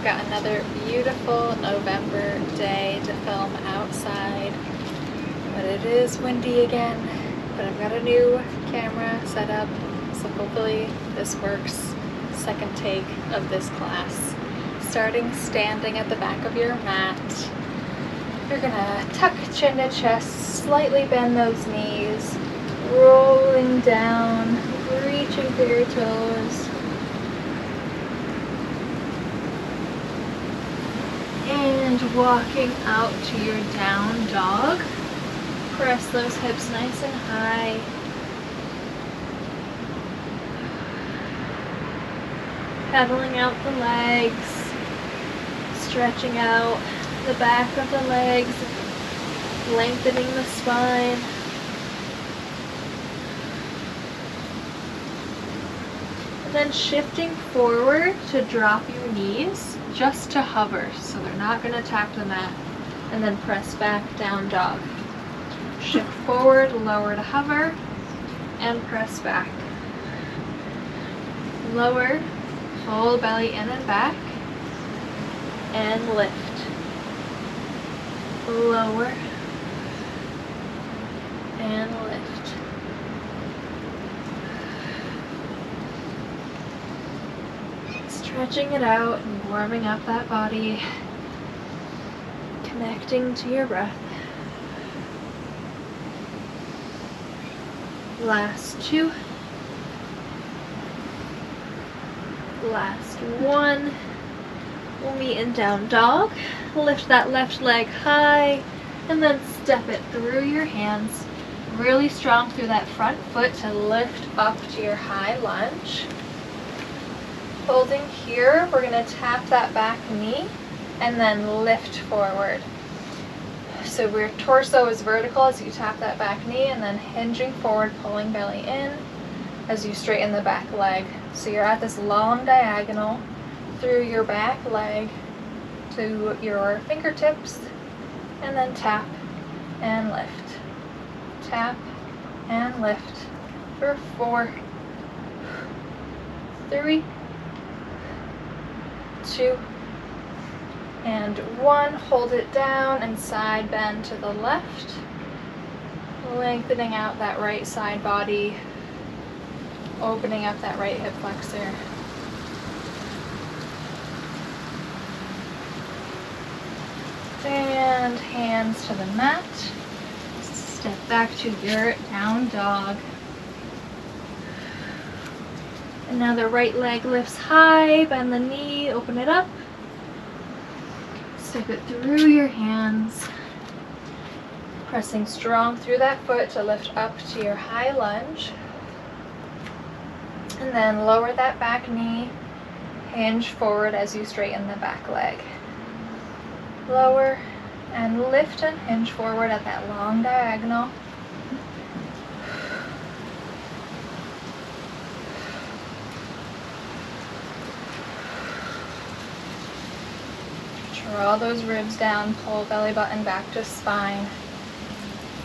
got another beautiful November day to film outside, but it is windy again. But I've got a new camera set up, so hopefully this works. Second take of this class. Starting standing at the back of your mat. You're gonna tuck chin to chest, slightly bend those knees, rolling down, reaching for your toes. And walking out to your down dog. Press those hips nice and high. Pedaling out the legs, stretching out the back of the legs, lengthening the spine. And then shifting forward to drop your knees just to hover, so they're not going to tap the mat. And then press back, down dog. Shift forward, lower to hover, and press back. Lower, hold belly in and back, and lift. Lower, and lift. Stretching it out and warming up that body, connecting to your breath. Last two. Last one. We'll meet in down dog. Lift that left leg high and then step it through your hands. Really strong through that front foot to lift up to your high lunge. Holding here, we're going to tap that back knee and then lift forward. So your torso is vertical as you tap that back knee, and then hinging forward, pulling belly in as you straighten the back leg. So you're at this long diagonal through your back leg to your fingertips, and then tap and lift. Tap and lift for 4, 3, 2, and 1. Hold it down and side bend to the left, lengthening out that right side body, opening up that right hip flexor. And hands to the mat. Step back to your down dog. And now the right leg lifts high, bend the knee, open it up. Step it through your hands, pressing strong through that foot to lift up to your high lunge. And then lower that back knee, hinge forward as you straighten the back leg. Lower and lift and hinge forward at that long diagonal. Draw those ribs down, pull belly button back to spine.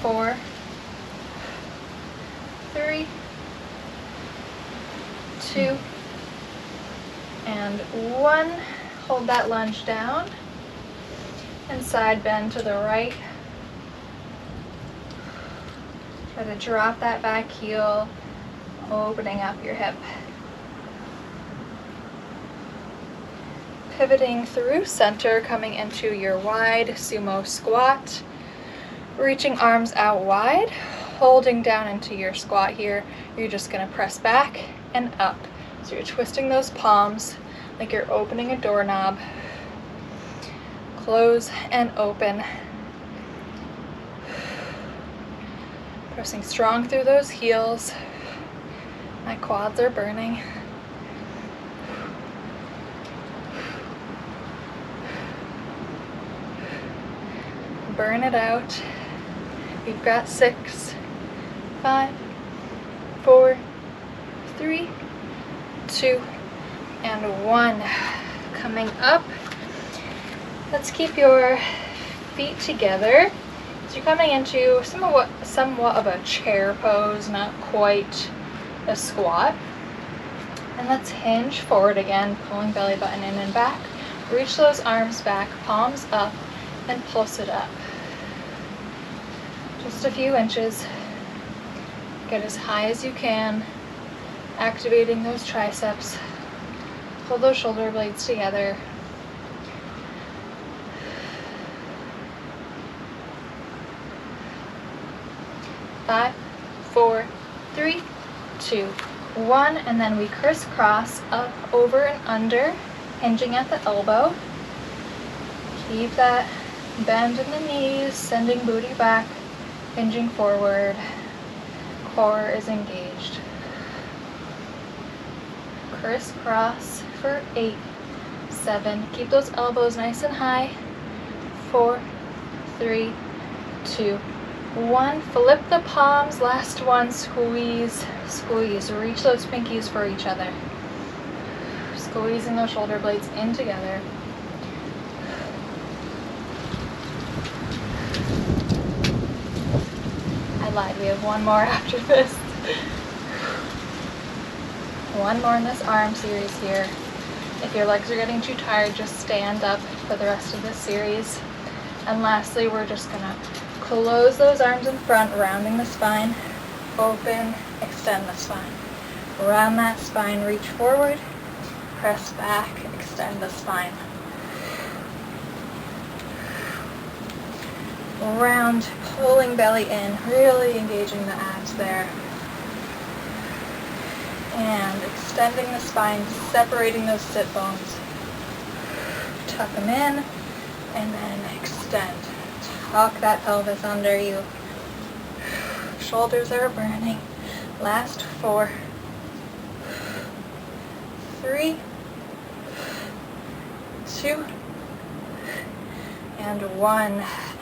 4, 3, 2, and 1. Hold that lunge down and side bend to the right. Try to drop that back heel, opening up your hip. Pivoting through center, coming into your wide sumo squat. Reaching arms out wide, holding down into your squat here. You're just going to press back and up. So you're twisting those palms like you're opening a doorknob. Close and open. Pressing strong through those heels. My quads are burning. Burn it out. You've got 6, 5, 4, 3, 2, and 1. Coming up. Let's keep your feet together. So you're coming into somewhat of a chair pose, not quite a squat. And let's hinge forward again, pulling belly button in and back. Reach those arms back, palms up, and pulse it up. Just a few inches. Get as high as you can, activating those triceps. Pull those shoulder blades together. Five, 4, 3, 2, 1, and then we crisscross up, over, and under, hinging at the elbow. Keep that bend in the knees, sending booty back, hinging forward. Core is engaged. Crisscross for 8, 7. Keep those elbows nice and high. 4, 3, 2, 1. Flip the palms. Last one. Squeeze, squeeze. Reach those pinkies for each other. Squeezing those shoulder blades in together. I lied. We have one more after this. One more in this arm series here. If your legs are getting too tired, just stand up for the rest of this series. And lastly, we're just gonna close those arms in front, rounding the spine. Open, extend the spine. Round that spine, reach forward, press back, extend the spine. Round, pulling belly in, really engaging the abs there. And extending the spine, separating those sit bones. Tuck them in, and then extend. Tuck that pelvis under you. Shoulders are burning. Last 4, 3, 2, and 1.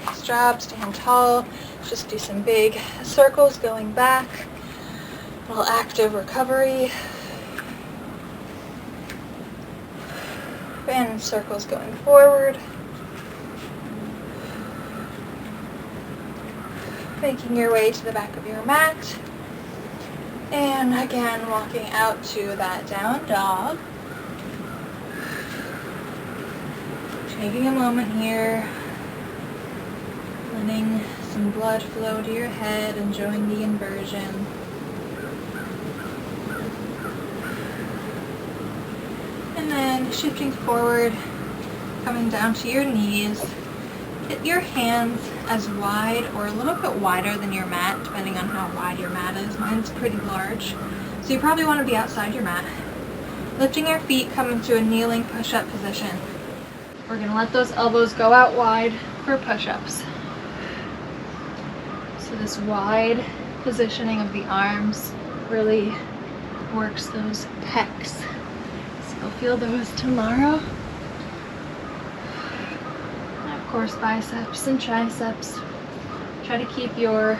Nice job. Stand tall. Just do some big circles going back. A little active recovery. And circles going forward. Making your way to the back of your mat. And again, walking out to that down dog. Taking a moment here. Letting some blood flow to your head, enjoying the inversion. And then shifting forward, coming down to your knees. Get your hands as wide or a little bit wider than your mat, depending on how wide your mat is. Mine's pretty large, so you probably want to be outside your mat. Lifting your feet, coming to a kneeling push-up position. We're going to let those elbows go out wide for push-ups. So this wide positioning of the arms really works those pecs. So you'll feel those tomorrow. Of course, biceps and triceps. Try to keep a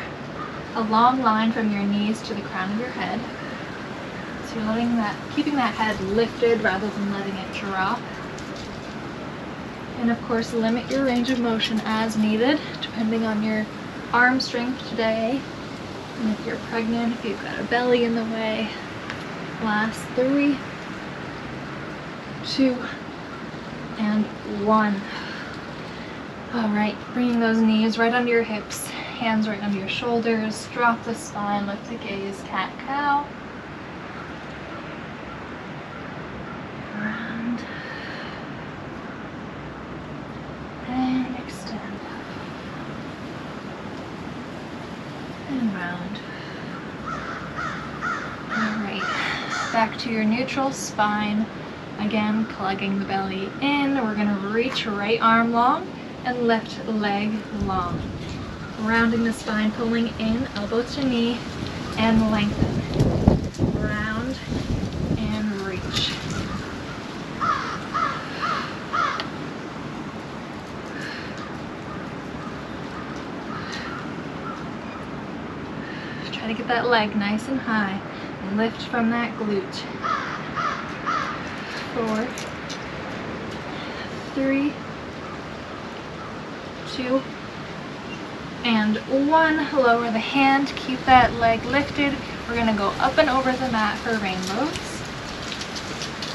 long line from your knees to the crown of your head. So you're keeping that head lifted rather than letting it drop. And of course, limit your range of motion as needed, depending on your arm strength today. And if you're pregnant, if you've got a belly in the way. Last 3, 2, and 1. Alright, bringing those knees right under your hips, hands right under your shoulders, drop the spine, lift the gaze, cat-cow. Round. And extend. And round. Alright, back to your neutral spine. Again, plugging the belly in. We're going to reach right arm long and left leg long. Rounding the spine, pulling in, elbow to knee, and lengthen. Round and reach. Try to get that leg nice and high. Lift from that glute. 4, 3, 2, and 1. Lower the hand, keep that leg lifted. We're going to go up and over the mat for rainbows.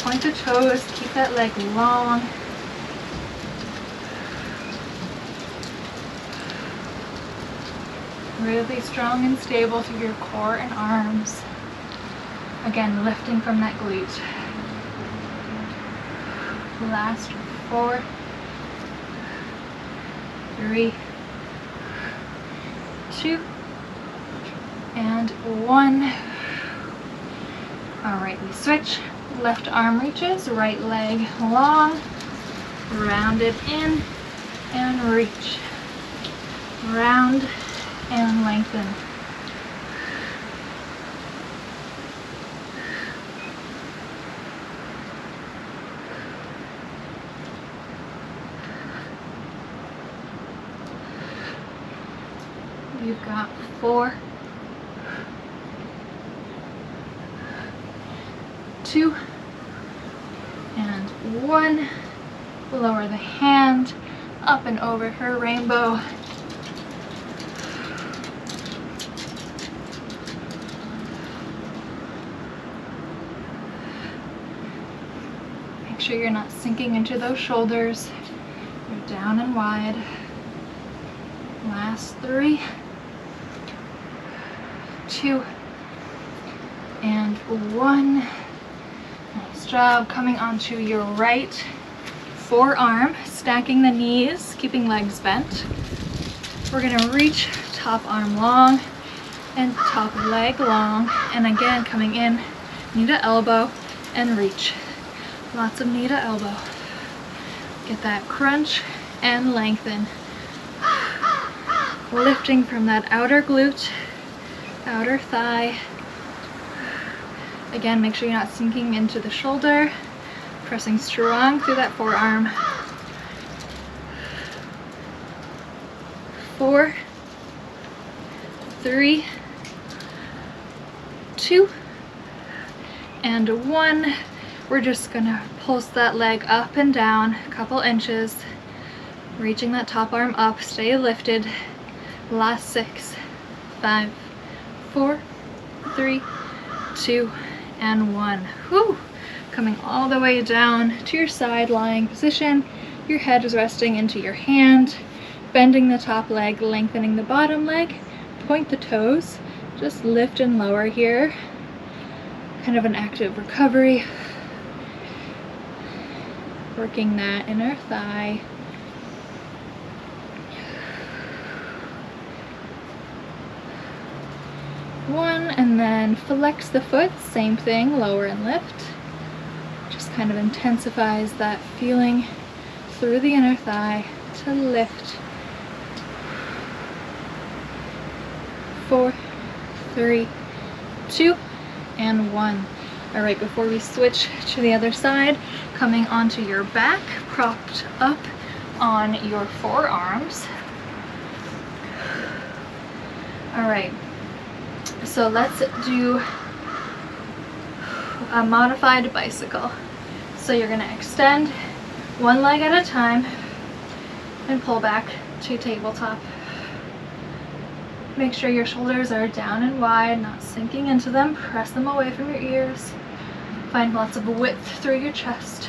Point the toes, keep that leg long. Really strong and stable through your core and arms. Again, lifting from that glute. Last 4, 3, 2, and 1. All right, we switch. Left arm reaches, right leg long, rounded in and reach. Round and lengthen. You've got 4, 2, and 1. Lower the hand up and over her rainbow. Make sure you're not sinking into those shoulders. You're down and wide. Last 3, 2, and 1. Nice job. Coming onto your right forearm, stacking the knees, keeping legs bent. We're gonna reach top arm long and top leg long, and again coming in knee to elbow and reach. Lots of knee to elbow. Get that crunch and lengthen. Lifting from that outer glute, outer thigh. Again, make sure you're not sinking into the shoulder. Pressing strong through that forearm. 4, 3, 2, and 1. We're just gonna pulse that leg up and down a couple inches, reaching that top arm up. Stay lifted. Last 6, 5, 4, 3, 2, and 1. Whew. Coming all the way down to your side lying position. Your head is resting into your hand. Bending the top leg, lengthening the bottom leg. Point the toes. Just lift and lower here. Kind of an active recovery. Working that inner thigh. One, and then flex the foot, same thing, lower and lift. Just kind of intensifies that feeling through the inner thigh to lift. 4, 3, 2, and 1. All right, before we switch to the other side, coming onto your back, propped up on your forearms. All right. So let's do a modified bicycle. So you're gonna extend one leg at a time and pull back to tabletop. Make sure your shoulders are down and wide, not sinking into them. Press them away from your ears. Find lots of width through your chest.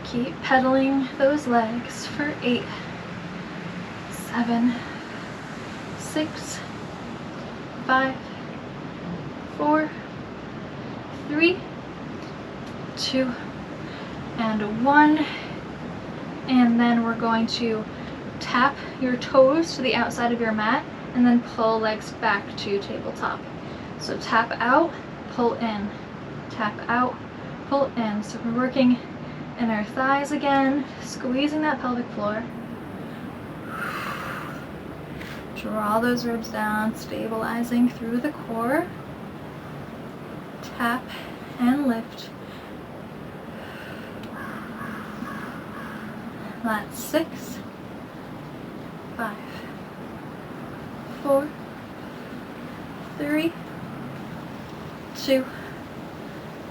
Keep pedaling those legs for 8, 7, 6, 5, 4, 3, 2, and 1. And then we're going to tap your toes to the outside of your mat and then pull legs back to tabletop. So tap out, pull in, tap out, pull in. So we're working inner thighs again, squeezing that pelvic floor. Draw those ribs down, stabilizing through the core. Tap and lift. That's 6, 5, 4, 3, 2,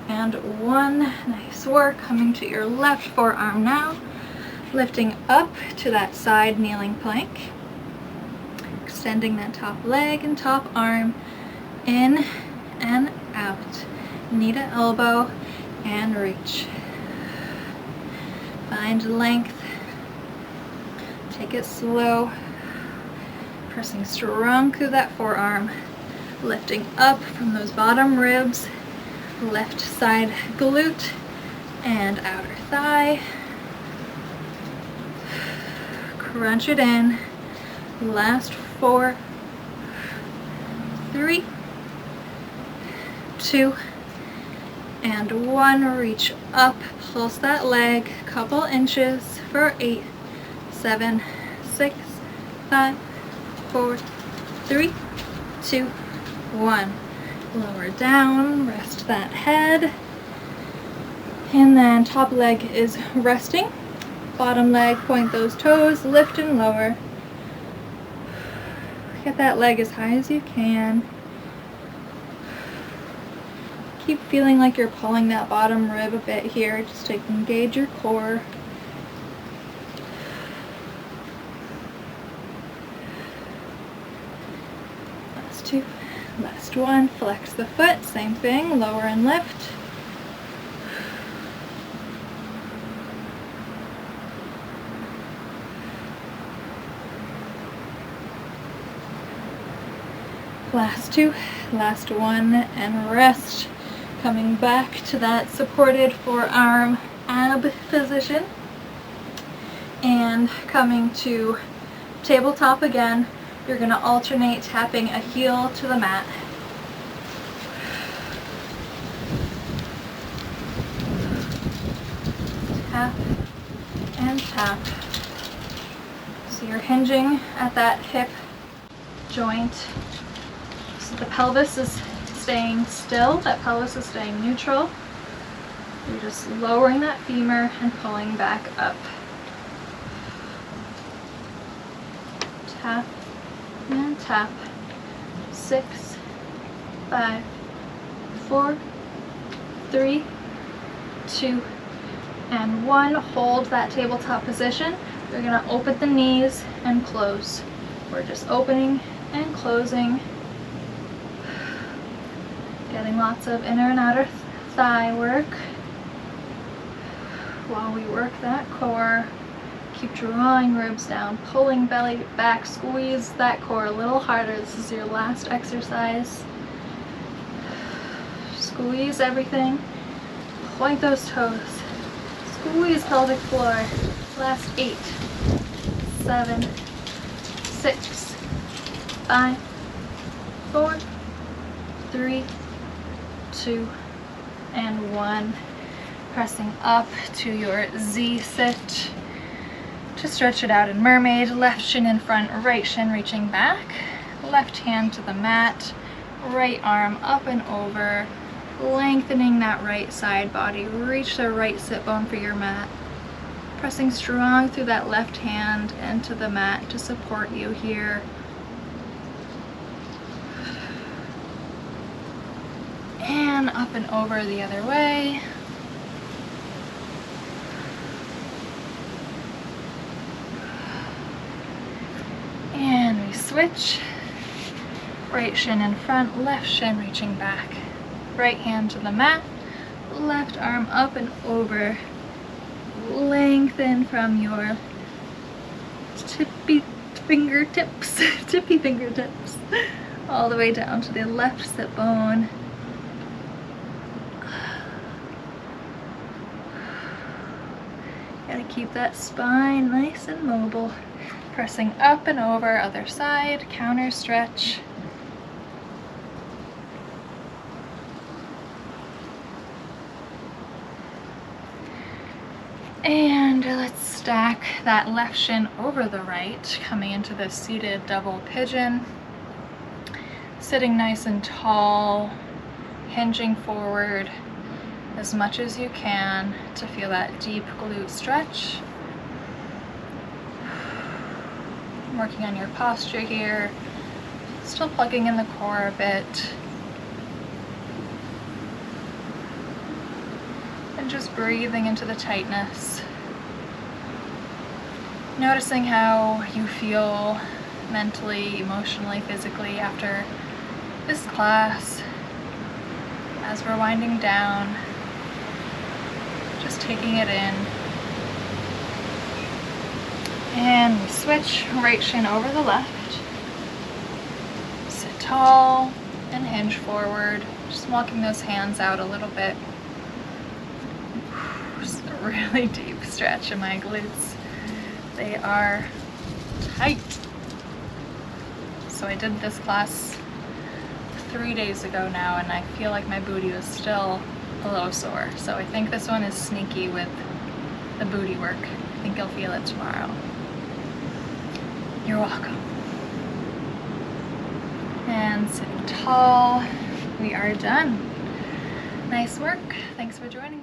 and 1. Nice work. Coming to your left forearm now. Lifting up to that side kneeling plank. Extending that top leg and top arm in and out. Knee to elbow and reach. Find length Take it slow, pressing strong through that forearm, lifting up from those bottom ribs, left side glute and outer thigh. Crunch it in. Last 4, 3, 2, and 1. Reach up, pulse that leg, couple inches for 8, 7, 6, 5, 4, 3, 2, 1. Lower down, rest that head. And then top leg is resting. Bottom leg, point those toes, lift and lower. Get that leg as high as you can. Keep feeling like you're pulling that bottom rib a bit here, just to engage your core. Last 2, last 1, flex the foot, same thing, lower and lift. Last 2, last 1, and rest. Coming back to that supported forearm ab position. And coming to tabletop again. You're going to alternate tapping a heel to the mat. Tap and tap. So you're hinging at that hip joint. So the pelvis is staying still, that pelvis is staying neutral. You're just lowering that femur and pulling back up. Tap and tap. 6, 5, 4, 3, 2, and 1. Hold that tabletop position. You're going to open the knees and close. We're just opening and closing. Getting lots of inner and outer thigh work while we work that core. Keep drawing ribs down, pulling belly back, squeeze that core a little harder. This is your last exercise. Squeeze everything, point those toes, squeeze pelvic floor. Last 8, 7, 6, 5, 4, 3, 2, and 1. Pressing up to your Z sit. To stretch it out in mermaid, left shin in front, right shin reaching back, left hand to the mat, right arm up and over, lengthening that right side body. Reach the right sit bone for your mat. Pressing strong through that left hand into the mat to support you here. And up and over the other way. And we switch. Right shin in front, left shin reaching back. Right hand to the mat, left arm up and over. Lengthen from your tippy fingertips all the way down to the left sit bone. Gotta keep that spine nice and mobile. Pressing up and over, other side, counter stretch. And let's stack that left shin over the right, coming into this seated double pigeon. Sitting nice and tall, hinging forward as much as you can to feel that deep glute stretch. Working on your posture here, still plugging in the core a bit. And just breathing into the tightness. Noticing how you feel mentally, emotionally, physically after this class. As we're winding down, just taking it in. And we switch, right shin over the left. Sit tall and hinge forward. Just walking those hands out a little bit. Just a really deep stretch in my glutes. They are tight. So I did this class 3 days ago now, and I feel like my booty was still a little sore. So I think this one is sneaky with the booty work. I think you'll feel it tomorrow. You're welcome. And sitting tall, we are done. Nice work. Thanks for joining me.